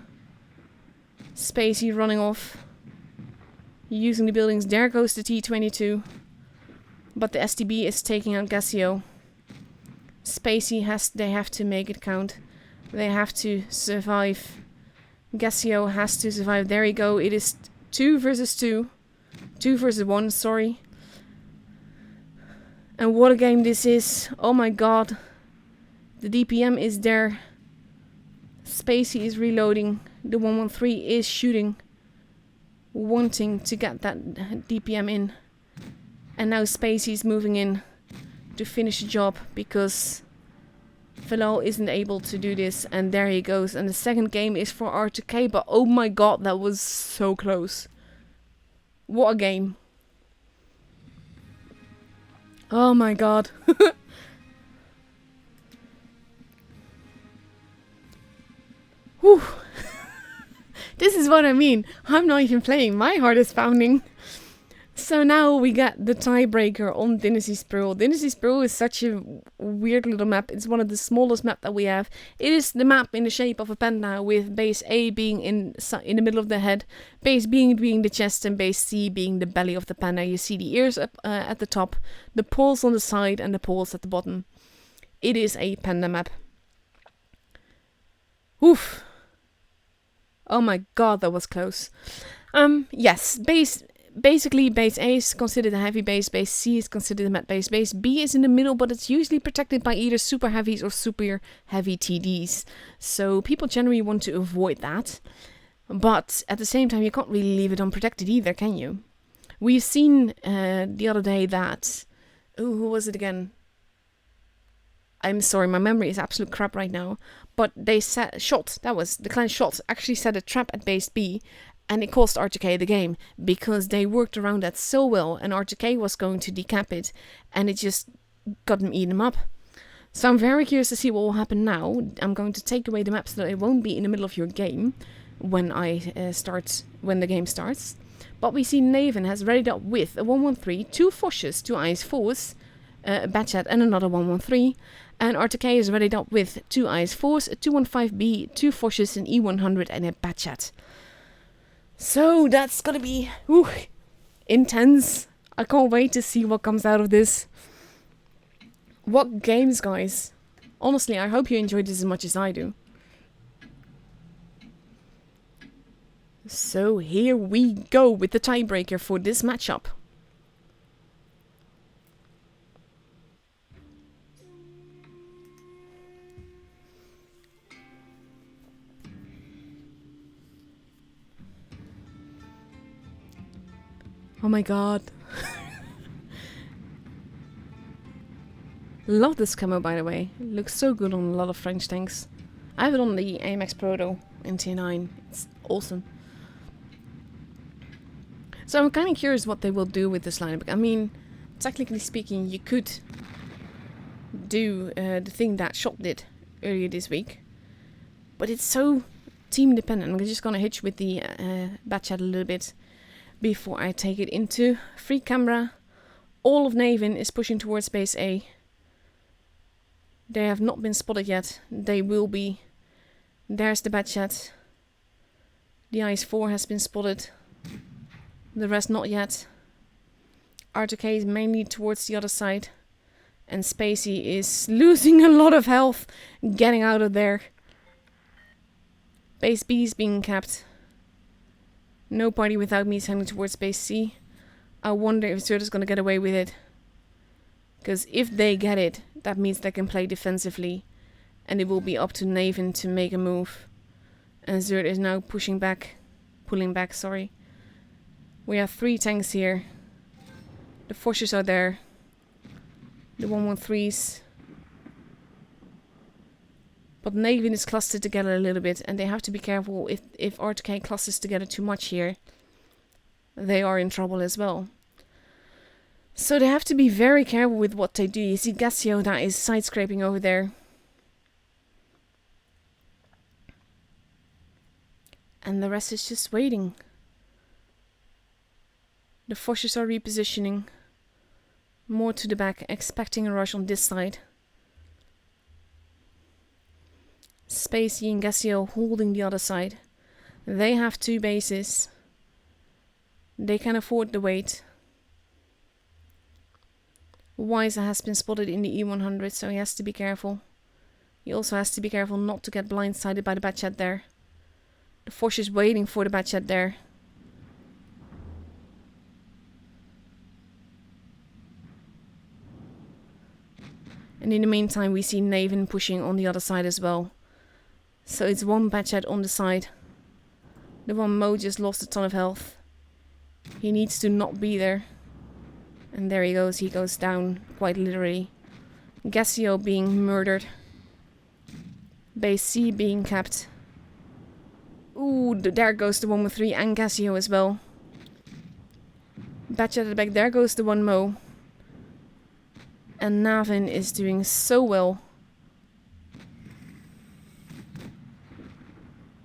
Spacey running off. Using the buildings. There goes the T-22. But the STB is taking out Gassio. Spacey has... They have to make it count. They have to survive. Gassio has to survive. There you go. It is 2 versus 2. 2 versus 1, sorry. And what a game this is. Oh my god. The DPM is there. Spacey is reloading. The 113 is shooting. Wanting to get that DPM in. And now Spacey is moving in to finish the job because Velal isn't able to do this. And there he goes. And the second game is for R2K. But oh my god, that was so close. What a game. Oh my god. Whew. This is what I mean. I'm not even playing. My heart is pounding. So now we got the tiebreaker on Dynasty Sprawl. Dynasty Sprawl is such a weird little map. It's one of the smallest map that we have. It is the map in the shape of a panda, with base A being in the middle of the head, base B being the chest, and base C being the belly of the panda. You see the ears up at the top, the paws on the side, and the paws at the bottom. It is a panda map. Oof. Oh my god, that was close. Yes, basically base A is considered a heavy base C is considered a mat base B is in the middle, but it's usually protected by either super heavies or super heavy TDs. So people generally want to avoid that. But at the same time, you can't really leave it unprotected either, can you? We've seen the other day that... Oh, who was it again? I'm sorry, my memory is absolute crap right now. But they the clan Shot actually set a trap at base B, and it cost RTK the game, because they worked around that so well, and RTK was going to decap it, and it just got them eaten up. So I'm very curious to see what will happen now. I'm going to take away the map so that it won't be in the middle of your game when the game starts. But we see Naven has readied up with a 113, 2 Foshes, 2 Ice 4s, a Batchat and another 113. And RTK is readied up with 2 Ice 4s, a 215B, 2 Foshes, an E100 and a Batchat. So that's gonna be intense. I can't wait to see what comes out of this. What games, guys. Honestly, I hope you enjoyed this as much as I do. So here we go with the tiebreaker for this matchup. Oh my god. Love this camo, by the way. It looks so good on a lot of French tanks. I have it on the AMX Proto in Tier 9. It's awesome. So I'm kind of curious what they will do with this lineup. I mean, technically speaking, you could do the thing that Shot did earlier this week. But it's so team dependent. I'm just going to hitch with the Batchat a little bit before I take it into free camera. All of Naven is pushing towards base A. They have not been spotted yet. They will be. There's the Batchat. The Ice 4 has been spotted. The rest not yet. RTK is mainly towards the other side. And Spacey is losing a lot of health getting out of there. Base B is being capped. No party without me is heading towards base C. I wonder if Zerd is going to get away with it. Because if they get it, that means they can play defensively. And it will be up to Naven to make a move. And Zerd is now pulling back, sorry. We have 3 tanks here. The Foshes are there. The 113s. But Naven is clustered together a little bit, and they have to be careful. If RTK clusters together too much here, they are in trouble as well. So they have to be very careful with what they do. You see Gassio that is side scraping over there. And the rest is just waiting. The Foshes are repositioning. More to the back, expecting a rush on this side. Spacey and Gassio holding the other side. They have 2 bases. They can afford the weight. Weiser has been spotted in the E100, so he has to be careful. He also has to be careful not to get blindsided by the Batchat there. The Fosh is waiting for the Batchat there. And in the meantime, we see Naven pushing on the other side as well. So it's 1 Batchat on the side. The one Mo just lost a ton of health. He needs to not be there. And there he goes down, quite literally. Gassio being murdered. Base C being capped. Ooh, there goes the 113 and Gassio as well. Batchat at the back, there goes the 1 Mo. And Naven is doing so well.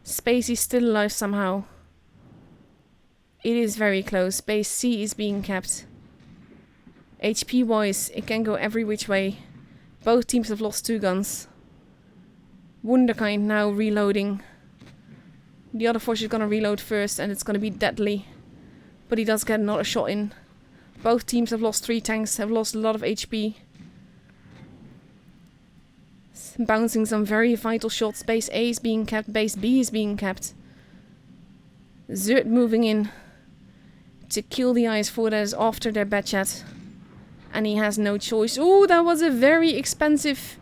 Spacey's still alive somehow. It is very close. Base C is being kept. HP wise, it can go every which way. Both teams have lost 2 guns. Wunderkind now reloading. The other force is gonna reload first and it's gonna be deadly. But he does get another shot in. Both teams have lost 3 tanks, have lost a lot of HP. Bouncing some very vital shots. Base A is being kept, base B is being kept. Zerd moving in to kill the ice for that is after their bad chat. And he has no choice. Oh, that was a very expensive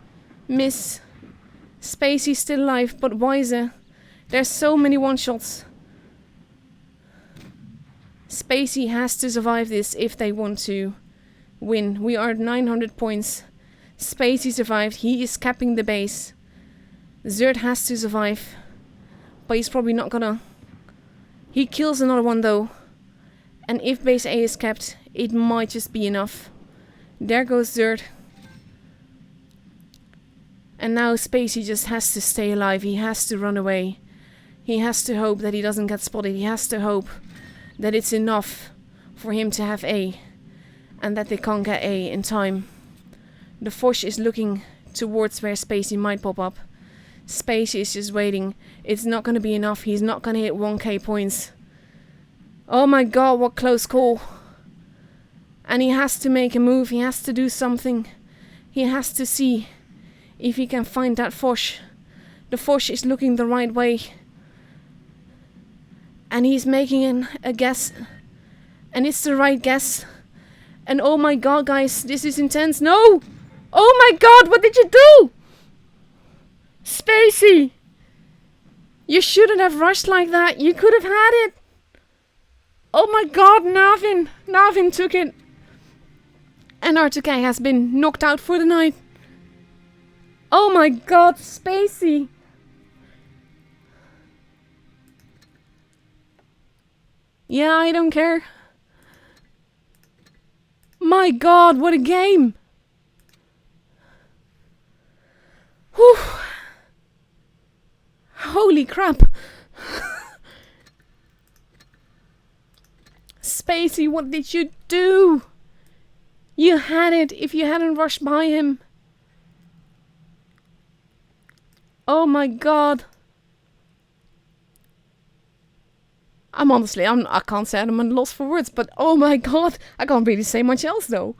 miss. Spacey's still alive, but wiser. There's so many one-shots. Spacey has to survive this if they want to win. We are at 900 points. Spacey survived. He is capping the base. Zerd has to survive. But he's probably not gonna. He kills another one though. And if base A is kept, it might just be enough. There goes Zerd. And now Spacey just has to stay alive. He has to run away. He has to hope that he doesn't get spotted. He has to hope that it's enough for him to have A. And that they can't get A in time. The Foch is looking towards where Spacey might pop up. Spacey is just waiting. It's not going to be enough. He's not going to hit 1k points. Oh my god, what close call. And he has to make a move. He has to do something. He has to see if he can find that Foch. The Foch is looking the right way. And he's making a guess. And it's the right guess. And oh my god, guys, this is intense. No! Oh my god, what did you do? Spacey! You shouldn't have rushed like that. You could have had it. Oh my god, Navin. Navin took it. And R2K has been knocked out for the night. Oh my god, Spacey. Yeah, I don't care. My god, what a game. Whew. Holy crap. Spacey, what did you do? You had it if you hadn't rushed by him. Oh my god. I can't say I'm at a loss for words, but oh my god, I can't really say much else though.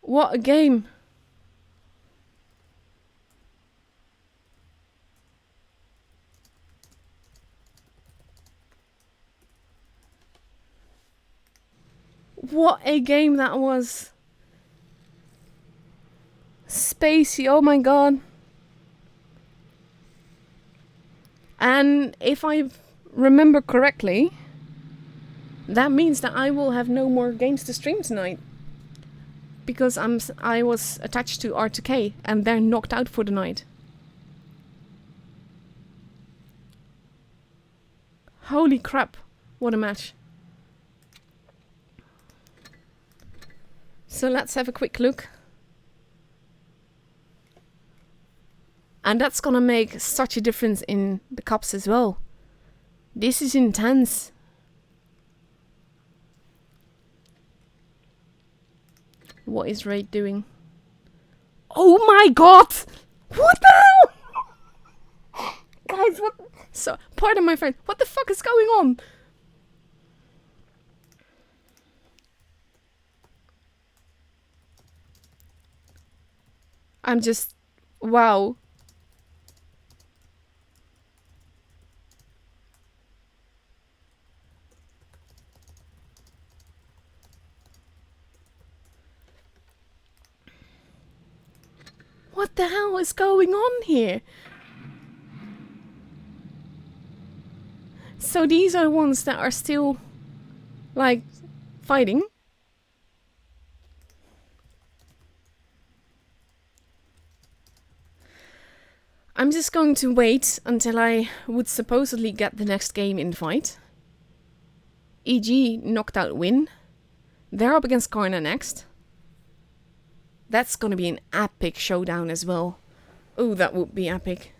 What a game. What a game that was. Spacey, oh my god. And if I remember correctly, that means that I will have no more games to stream tonight. Because I was attached to R2K and they're knocked out for the night. Holy crap, what a match. So let's have a quick look. And that's gonna make such a difference in the cups as well. This is intense. What is Raid doing? Oh my god! What the hell? Guys, what? So, pardon my friend. What the fuck is going on? I'm just... Wow. What the hell is going on here? So these are the ones that are still, like, fighting. I'm just going to wait until I would supposedly get the next game invite. EG knocked out win. They're up against Karna next. That's gonna be an epic showdown as well. Oh, that would be epic.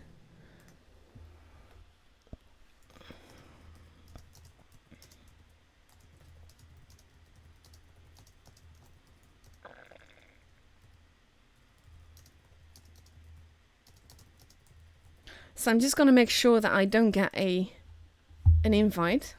So I'm just gonna make sure that I don't get an invite.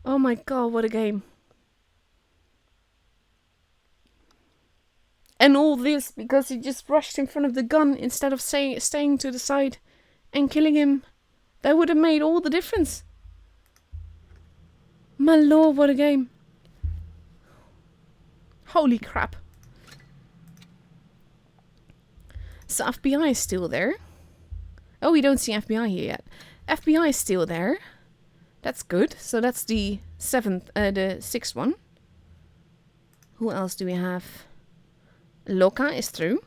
Oh my god, what a game. And all this because he just rushed in front of the gun instead of staying to the side and killing him. That would have made all the difference. My lord, what a game. Holy crap. So FBI is still there. Oh, we don't see FBI here yet. FBI is still there. That's good. So that's the sixth one. Who else do we have? Loka is through.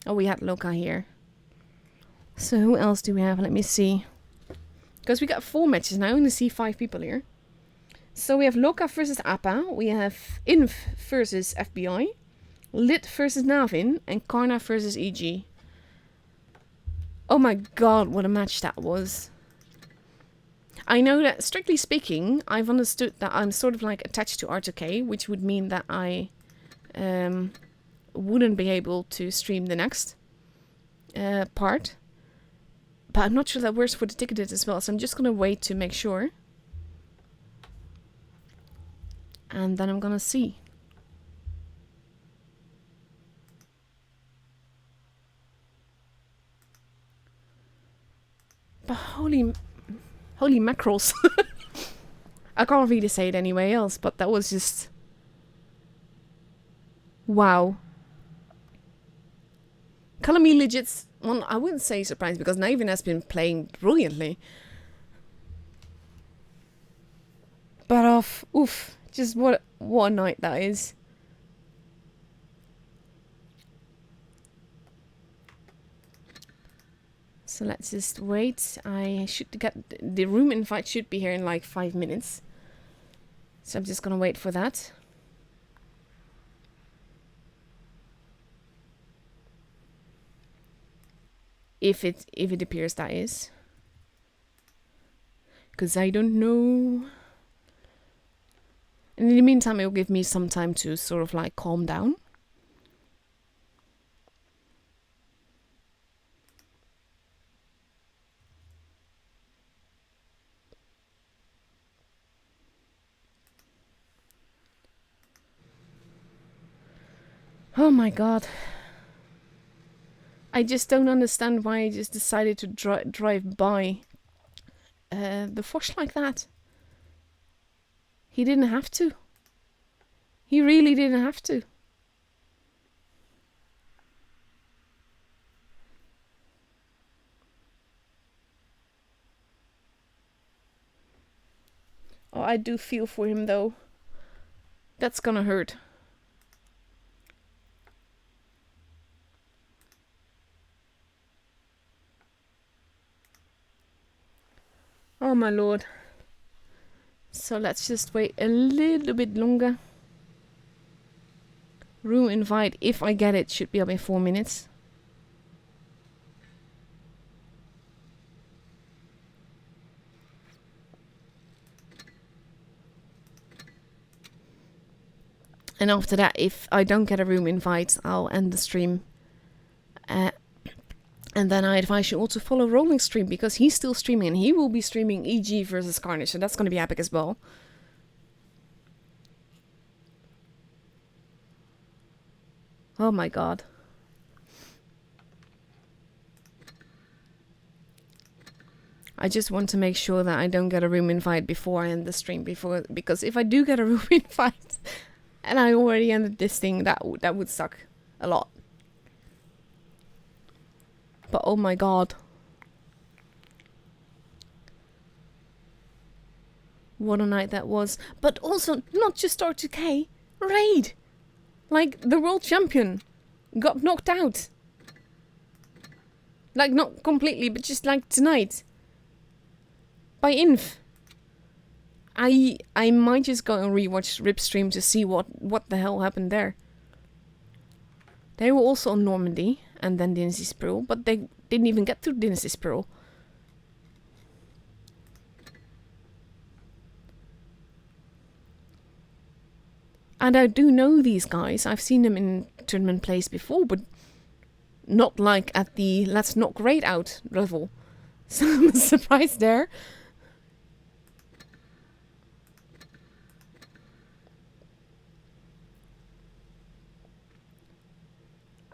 Oh, we had Loka here. So who else do we have? Let me see. Because we got 4 matches now. I only see 5 people here. So we have Loka versus Appa. We have Inf versus FBI. Lit versus Navin. And Karna versus EG. Oh my god, what a match that was. I know that, strictly speaking, I've understood that I'm sort of like attached to R2K, which would mean that I wouldn't be able to stream the next part. But I'm not sure that works for the ticketed as well, so I'm just going to wait to make sure. And then I'm going to see. But holy mackerels. I can't really say it anyway else, but that was just... Wow. Color me legit... Well, I wouldn't say surprised because Navin has been playing brilliantly. But oof, just what a night that is. So let's just wait. I should get... The room invite should be here in like 5 minutes. So I'm just gonna wait for that. If it appears, that is. Because I don't know. And in the meantime, it will give me some time to sort of like calm down. Oh my god. I just don't understand why I just decided to drive by the Foch like that. He didn't have to. He really didn't have to. Oh, I do feel for him though. That's gonna hurt. Oh my lord. So let's just wait a little bit longer. Room invite, if I get it, should be up in 4 minutes. And after that, if I don't get a room invite, I'll end the stream. And then I advise you also follow Rolling Stream, because he's still streaming, and he will be streaming EG versus Carnage, so that's going to be epic as well. Oh my god. I just want to make sure that I don't get a room invite before I end the stream, because if I do get a room invite and I already ended this thing, that would suck a lot. But oh my god. What a night that was. But also, not just R2K, Raid! Like, the world champion got knocked out. Like, not completely, but just like tonight. By Inf. I might just go and rewatch Rip's stream to see what the hell happened there. They were also on Normandy and then Dynasty Pearl, but they didn't even get to Dynasty Pearl. And I do know these guys. I've seen them in tournament plays before, but not like at the let's knock raid out level. So I'm surprised there.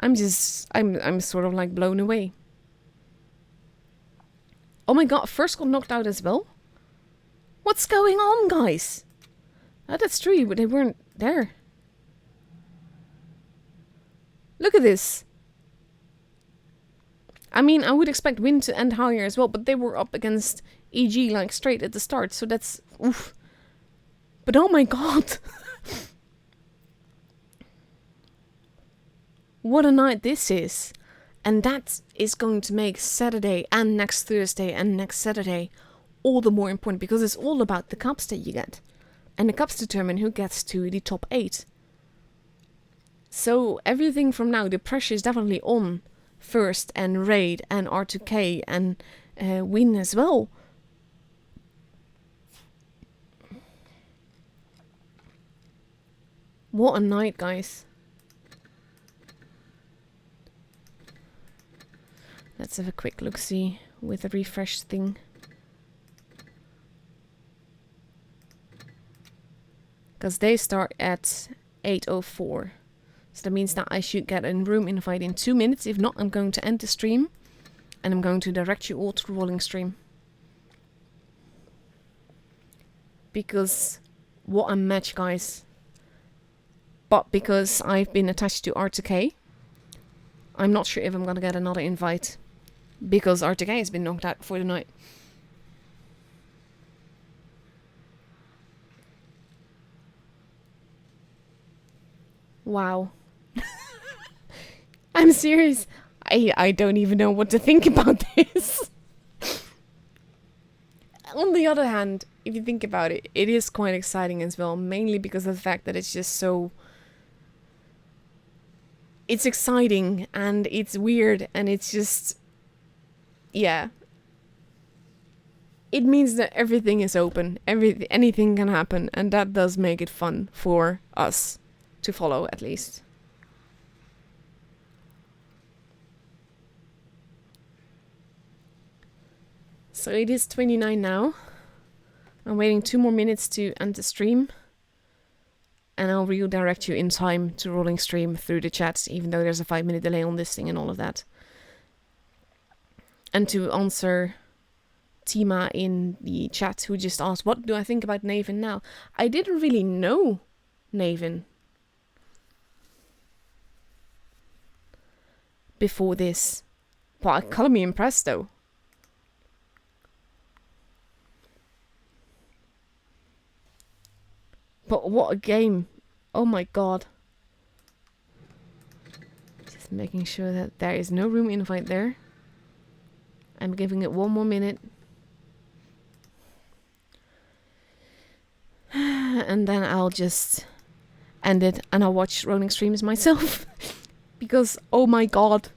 I'm sort of like blown away. Oh my god, first got knocked out as well? What's going on, guys? Oh, that's true, but they weren't there. Look at this. I mean, I would expect Win to end higher as well, but they were up against EG like straight at the start, so that's oof. But oh my god. What a night this is. And that is going to make Saturday and next Thursday and next Saturday all the more important, because it's all about the cups that you get. And the cups determine who gets to the top 8. So everything from now, the pressure is definitely on First and Raid and R2K and Win as well. What a night, guys. Let's have a quick look-see with the refresh thing. Because they start at 8:04. So that means that I should get a room invite in 2 minutes. If not, I'm going to end the stream. And I'm going to direct you all to the rolling stream. Because what a match, guys. But because I've been attached to R2K, I'm not sure if I'm going to get another invite. Because R2K has been knocked out for the night. Wow. I'm serious. I don't even know what to think about this. On the other hand, if you think about it, it is quite exciting as well. Mainly because of the fact that it's just so... It's exciting and it's weird and it's just... Yeah. It means that everything is open. Anything can happen. And that does make it fun for us to follow, at least. So it is 29 now. I'm waiting 2 more minutes to end the stream. And I'll redirect you in time to rolling stream through the chat, even though there's a 5-minute delay on this thing and all of that. And to answer Tima in the chat, who just asked, what do I think about Naven now? I didn't really know Naven before this. But I call me impressed though. But what a game. Oh my god. Just making sure that there is no room invite there. I'm giving it 1 more minute. And then I'll just end it and I'll watch rolling streams myself. Because, oh my god.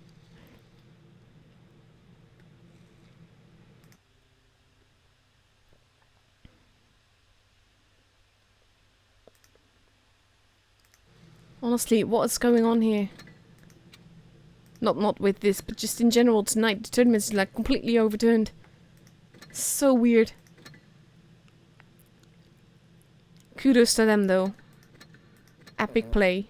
Honestly, what is going on here? Not with this, but just in general tonight. The tournament is like completely overturned. So weird. Kudos to them though. Epic play.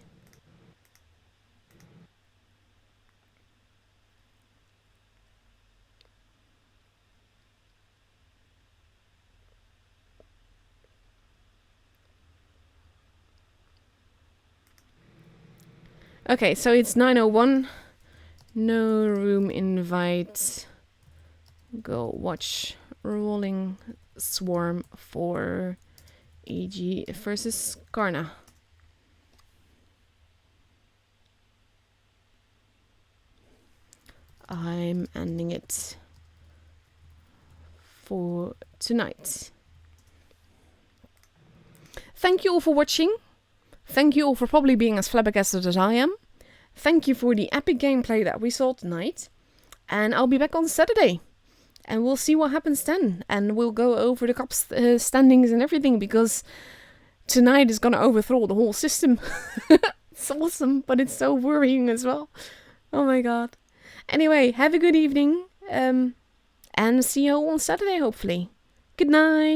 Okay, so it's 9:01. No room invite. Go watch Rolling Swarm for EG versus Karna. I'm ending it for tonight. Thank you all for watching. Thank you all for probably being as flabbergasted as I am. Thank you for the epic gameplay that we saw tonight. And I'll be back on Saturday. And we'll see what happens then. And we'll go over the cup standings and everything, because tonight is going to overthrow the whole system. It's awesome, but it's so worrying as well. Oh my god. Anyway, have a good evening. And see you all on Saturday, hopefully. Good night.